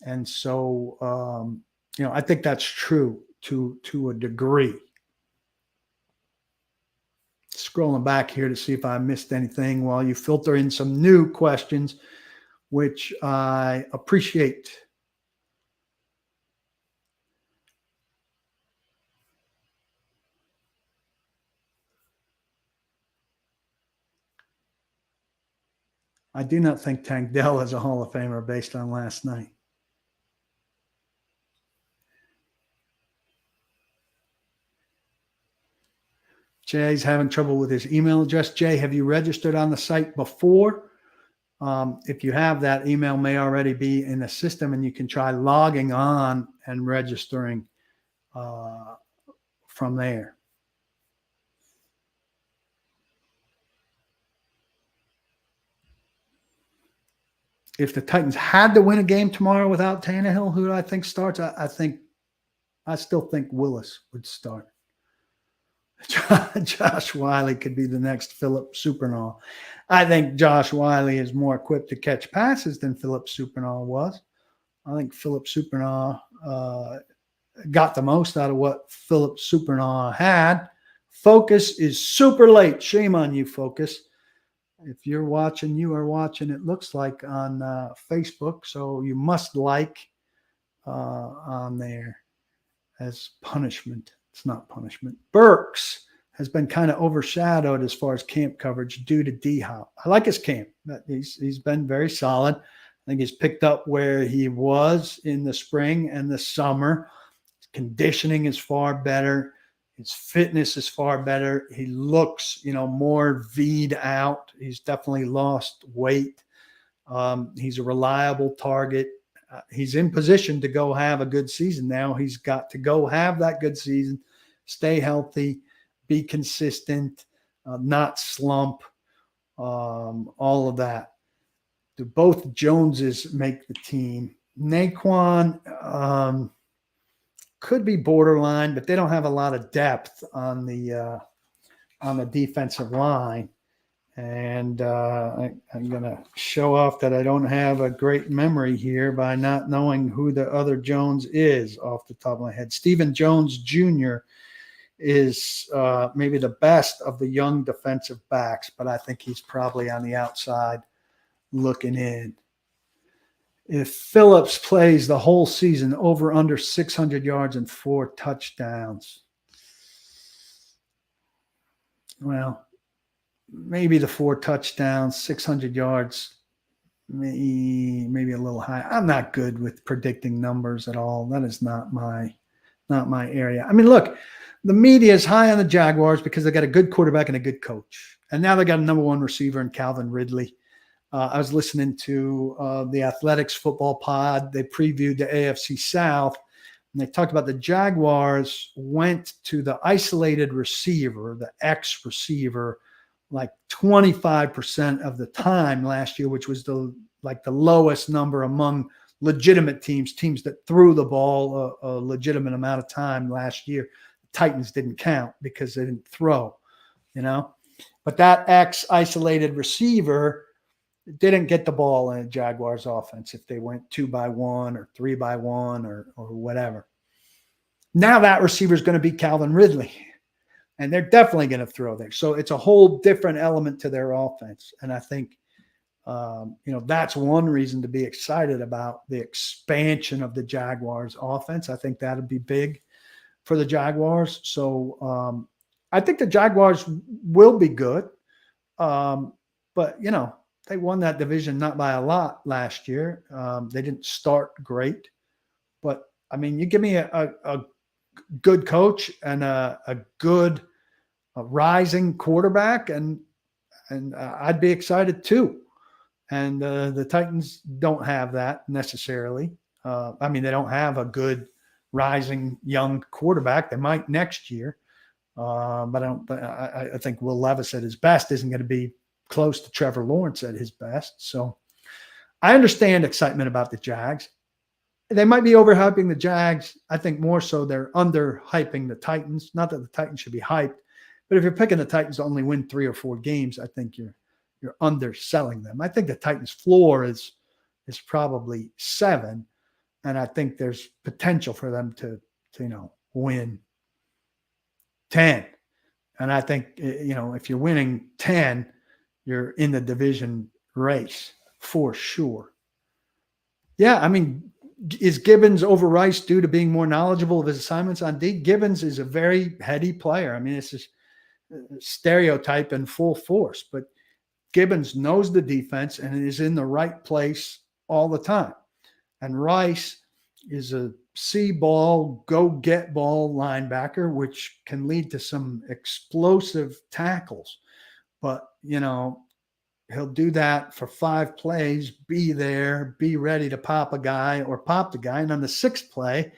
and so I think that's true to a degree. Scrolling back here to see if I missed anything while you filter in some new questions, which I appreciate. I do not think Tank Dell is a Hall of Famer based on last night. Jay's having trouble with his email address. Jay, have you registered on the site before? If you have, that email may already be in the system, and you can try logging on and registering from there. If the Titans had to win a game tomorrow without Tannehill, who do I think starts? I still think Willis would start. Josh Wiley could be the next Philip Supernall. I think Josh Wiley is more equipped to catch passes than Philip Supernall was. I think Philip Supernall got the most out of what Philip Supernall had. Focus is super late. Shame on you, Focus. If you're watching, you are watching, it looks like, on Facebook. So you must like on there as punishment. It's not punishment. Burks has been kind of overshadowed as far as camp coverage due to D-Hop. I like his camp. He's been very solid. I think he's picked up where he was in the spring and the summer. His conditioning is far better. His fitness is far better. He looks, more V'd out. He's definitely lost weight. He's a reliable target. He's in position to go have a good season now. He's got to go have that good season, stay healthy, be consistent, not slump, all of that. Do both Joneses make the team? Naquan could be borderline, but they don't have a lot of depth on the defensive line. And I'm going to show off that I don't have a great memory here by not knowing who the other Jones is off the top of my head. Stephen Jones Jr. is maybe the best of the young defensive backs, but I think he's probably on the outside looking in. If Phillips plays the whole season, over under 600 yards and 4 touchdowns, well, maybe the 4 touchdowns, 600 yards, maybe a little high. I'm not good with predicting numbers at all. That is not my area. I mean, look, the media is high on the Jaguars because they got a good quarterback and a good coach. And now they got a number 1 receiver in Calvin Ridley. I was listening to the Athletics football pod. They previewed the AFC South, and they talked about the Jaguars went to the isolated receiver, the X receiver, like 25% of the time last year, which was the lowest number among legitimate teams that threw the ball a legitimate amount of time last year. The Titans didn't count because they didn't throw, But that X isolated receiver didn't get the ball in a Jaguars offense if they went 2-by-1 or 3-by-1 or whatever. Now that receiver is going to be Calvin Ridley, and they're definitely going to throw there. So it's a whole different element to their offense. And I think, that's one reason to be excited about the expansion of the Jaguars offense. I think that'd be big for the Jaguars. So I think the Jaguars will be good. But, they won that division not by a lot last year. They didn't start great. But, I mean, you give me a good coach and a good rising quarterback, and I'd be excited too. And the Titans don't have that necessarily. They don't have a good rising young quarterback. They might next year. But I think Will Levis at his best isn't going to be close to Trevor Lawrence at his best. So I understand excitement about the Jags. They might be overhyping the Jags. I think more so they're underhyping the Titans. Not that the Titans should be hyped, but if you're picking the Titans to only win 3 or 4 games, I think you're underselling them. I think the Titans' floor is probably 7, and I think there's potential for them to win 10. And I think if you're winning 10, you're in the division race for sure. Yeah, I mean, is Gibbons over Rice due to being more knowledgeable of his assignments on D? Gibbons is a very heady player. I mean, it's just stereotype in full force, but Gibbons knows the defense and is in the right place all the time. And Rice is a see ball, go get ball linebacker, which can lead to some explosive tackles. But, he'll do that for 5 plays, be there, be ready to pop a guy or pop the guy. And on the 6th play,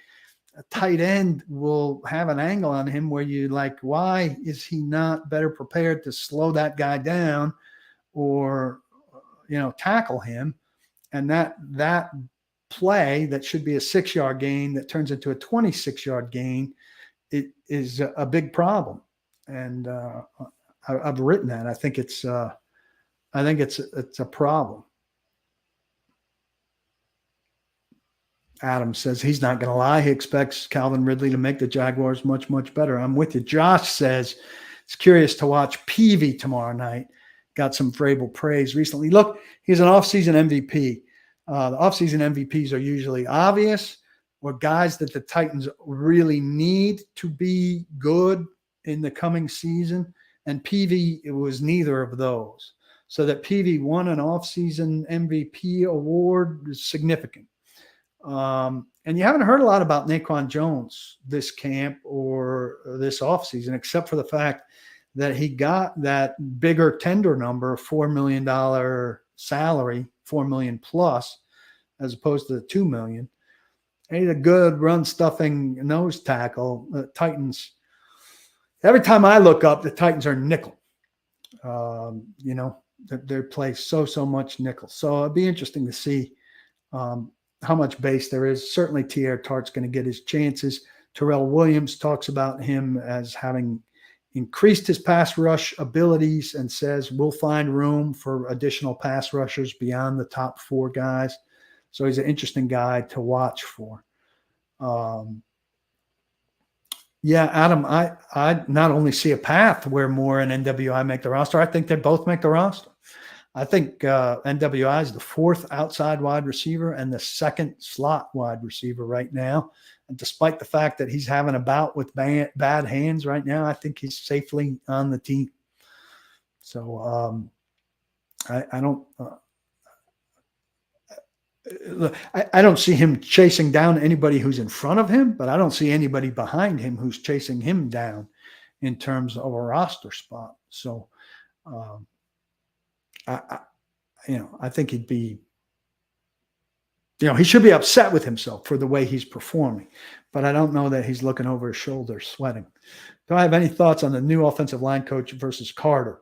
a tight end will have an angle on him where you like, why is he not better prepared to slow that guy down or, tackle him? And that play that should be a 6-yard gain that turns into a 26-yard gain, it is a big problem. And I've written that. I think it's a problem. Adam says he's not going to lie. He expects Calvin Ridley to make the Jaguars much, much better. I'm with you. Josh says he's curious to watch Peavy tomorrow night. Got some Vrabel praise recently. Look, he's an offseason MVP. The offseason MVPs are usually obvious or guys that the Titans really need to be good in the coming season. And Peavy, it was neither of those. So that Peavy won an offseason MVP award is significant. And you haven't heard a lot about Naquan Jones this camp or this offseason, except for the fact that he got that bigger tender number, $4 million salary, $4 million plus, as opposed to the $2 million. And he's a good run stuffing nose tackle. The Titans, every time I look up, the Titans are nickel. They play so much nickel. So it'd be interesting to see how much base there is. Certainly, Teair Tart's going to get his chances. Terrell Williams talks about him as having increased his pass rush abilities and says we'll find room for additional pass rushers beyond the top 4 guys. So he's an interesting guy to watch for. Yeah, Adam, I not only see a path where Moore and NWI make the roster, I think they both make the roster. I think NWI is the 4th outside wide receiver and the 2nd slot wide receiver right now. And despite the fact that he's having a bout with bad hands right now, I think he's safely on the team. So I don't I don't see him chasing down anybody who's in front of him, but I don't see anybody behind him who's chasing him down in terms of a roster spot. So, I think he'd be, he should be upset with himself for the way he's performing, but I don't know that he's looking over his shoulder sweating. Do I have any thoughts on the new offensive line coach versus Carter?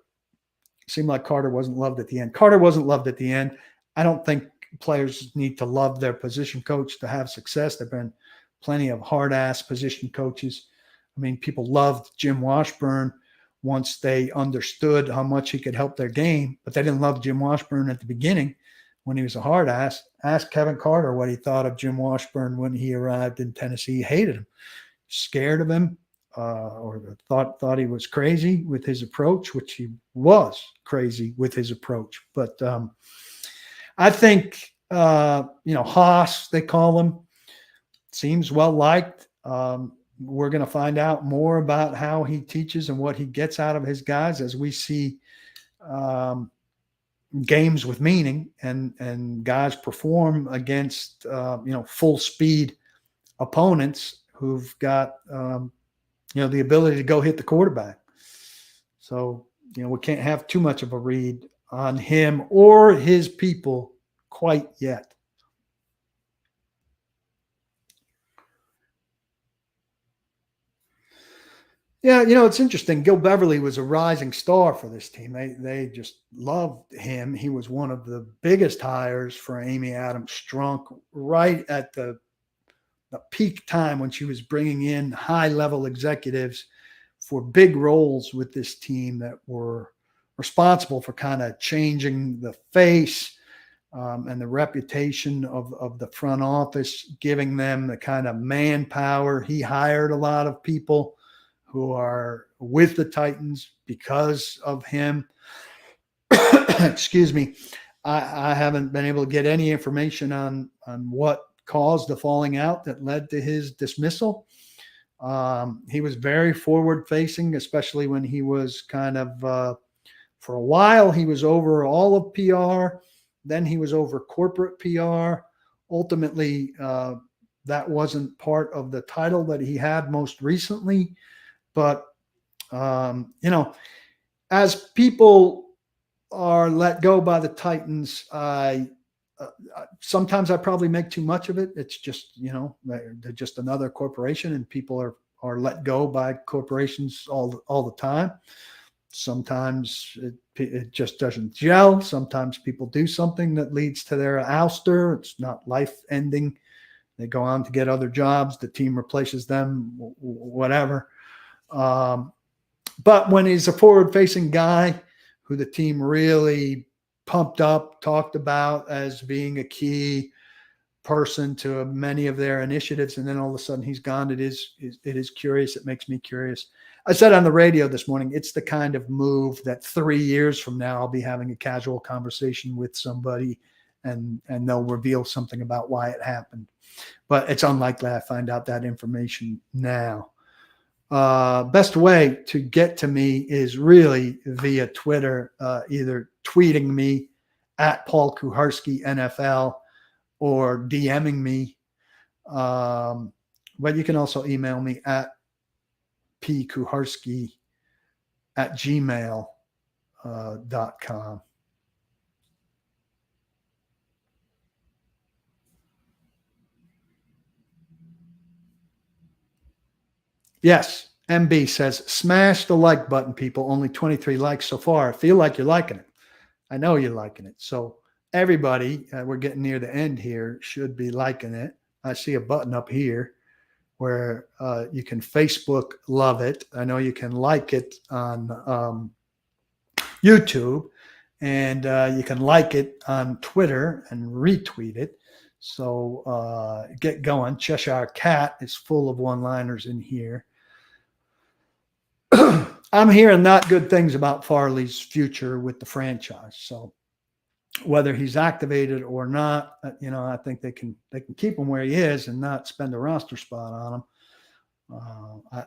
It seemed like Carter wasn't loved at the end. Carter wasn't loved at the end. I don't think players need to love their position coach to have success. There've been plenty of hard-ass position coaches. I mean, people loved Jim Washburn once they understood how much he could help their game, but they didn't love Jim Washburn at the beginning when he was a hard-ass. Ask Kevin Carter what he thought of Jim Washburn when he arrived in Tennessee. He hated him, scared of him, or thought he was crazy with his approach, which he was crazy with his approach. But I think, Haas, they call him, seems well-liked. We're going to find out more about how he teaches and what he gets out of his guys as we see games with meaning and guys perform against, full-speed opponents who've got, the ability to go hit the quarterback. So, we can't have too much of a read on him or his people quite yet. Yeah, it's interesting. Gil Beverly was a rising star for this team. They just loved him. He was one of the biggest hires for Amy Adams Strunk right at the peak time when she was bringing in high-level executives for big roles with this team that were responsible for kind of changing the face and the reputation of the front office, giving them the kind of manpower. He hired a lot of people who are with the Titans because of him. Excuse me. I haven't been able to get any information on what caused the falling out that led to his dismissal. He was very forward-facing, especially when he was kind of for a while, he was over all of PR. Then he was over corporate PR. Ultimately, that wasn't part of the title that he had most recently. But, as people are let go by the Titans, sometimes I probably make too much of it. It's just, they're just another corporation and people are let go by corporations all the time. Sometimes it just doesn't gel. Sometimes people do something that leads to their ouster. It's not life-ending. They go on to get other jobs. The team replaces them, whatever. But when he's a forward-facing guy who the team really pumped up, talked about as being a key person to many of their initiatives, and then all of a sudden he's gone, it is curious. It makes me curious. I said on the radio this morning, it's the kind of move that 3 years from now, I'll be having a casual conversation with somebody and they'll reveal something about why it happened. But it's unlikely I find out that information now. Best way to get to me is really via Twitter, either tweeting me at Paul Kuharsky NFL or DMing me. But you can also email me at pkuharsky@gmail.com. Yes, MB says, smash the like button, people. Only 23 likes so far. I feel like you're liking it. I know you're liking it. So everybody, we're getting near the end here, should be liking it. I see a button up here where you can Facebook love it. I know you can like it on YouTube, and you can like it on Twitter and retweet it. So get going. Cheshire Cat is full of one-liners in here. I'm hearing not good things about Farley's future with the franchise. So whether he's activated or not, I think they can keep him where he is and not spend a roster spot on him.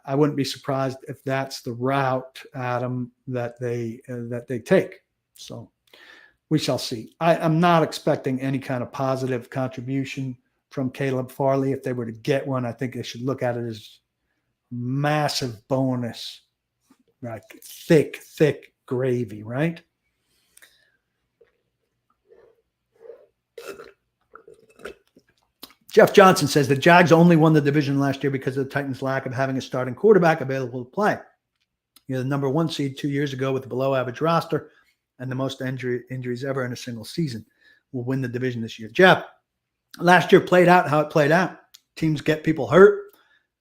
I wouldn't be surprised if that's the route, Adam, that they take. So we shall see. I'm not expecting any kind of positive contribution from Caleb Farley. If they were to get one, I think they should look at it as massive bonus, like thick gravy, right? Jeff Johnson says the Jags only won the division last year because of the Titans' lack of having a starting quarterback available to play. You're the number 1 seed 2 years ago with a below-average roster and the most injuries ever in a single season. We'll win the division this year. Jeff, last year played out how it played out. Teams get people hurt.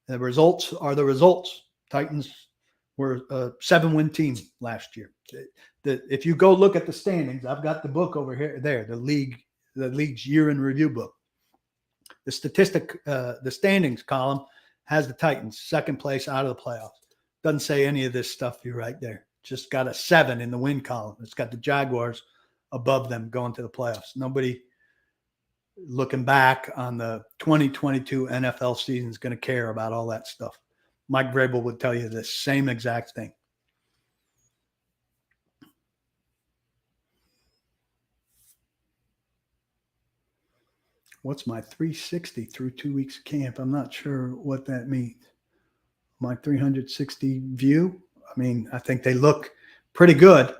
The results are the results. Titans were a 7-win team last year. If you go look at the standings, I've got the book over here, the league's year in review book. The standings column has the Titans second place out of the playoffs. Doesn't say any of this stuff you right there. Just got a 7 in the win column. It's got the Jaguars above them going to the playoffs. Nobody looking back on the 2022 NFL season is going to care about all that stuff. Mike Vrabel would tell you the same exact thing. What's my 360 through 2 weeks of camp? I'm not sure what that means. My 360 view. I mean, I think they look pretty good,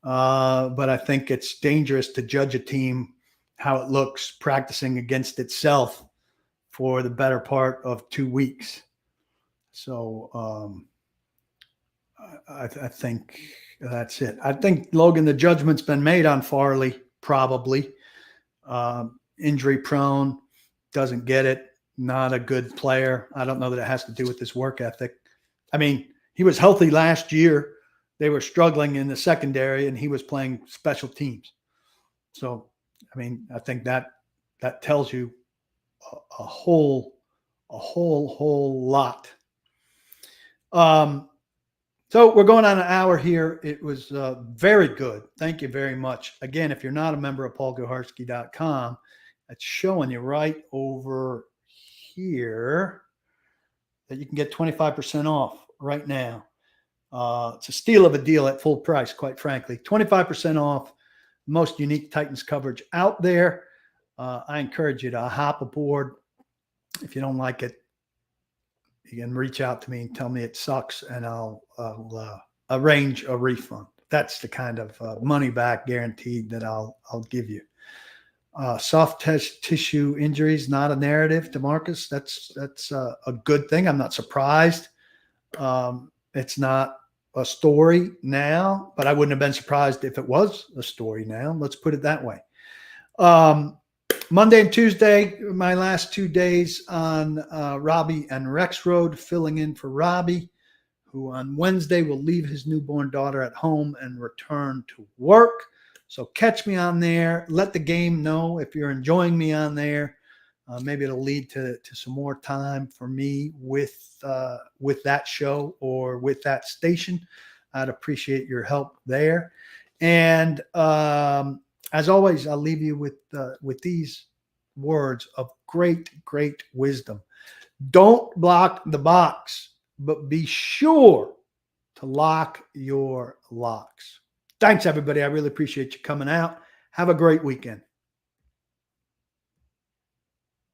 but I think it's dangerous to judge a team how it looks practicing against itself for the better part of 2 weeks. So I think that's it. I think, Logan, the judgment's been made on Farley, probably. Injury prone, doesn't get it, not a good player. I don't know that it has to do with his work ethic. I mean, he was healthy last year. They were struggling in the secondary, and he was playing special teams. So, I mean, I think that tells you a whole lot. So we're going on an hour here. It was very good. Thank you very much. Again, if you're not a member of paulkuharsky.com, it's showing you right over here that you can get 25% off right now. It's a steal of a deal at full price, quite frankly. 25% off, most unique Titans coverage out there. I encourage you to hop aboard. If you don't like it, you can reach out to me and tell me it sucks, and I'll arrange a refund. That's the kind of money back guaranteed that I'll give you. Soft tissue injuries, not a narrative, DeMarcus. That's a good thing. I'm not surprised. It's not a story now, but I wouldn't have been surprised if it was a story now. Let's put it that way. Monday and Tuesday, my last 2 days on Robbie and Rex Road, filling in for Robbie, who on Wednesday will leave his newborn daughter at home and return to work. So catch me on there. Let the game know if you're enjoying me on there. Maybe it'll lead to some more time for me with that show or with that station. I'd appreciate your help there. And as always, I'll leave you with these words of great wisdom. Don't block the box, but be sure to lock your locks. Thanks, everybody. I really appreciate you coming out. Have a great weekend.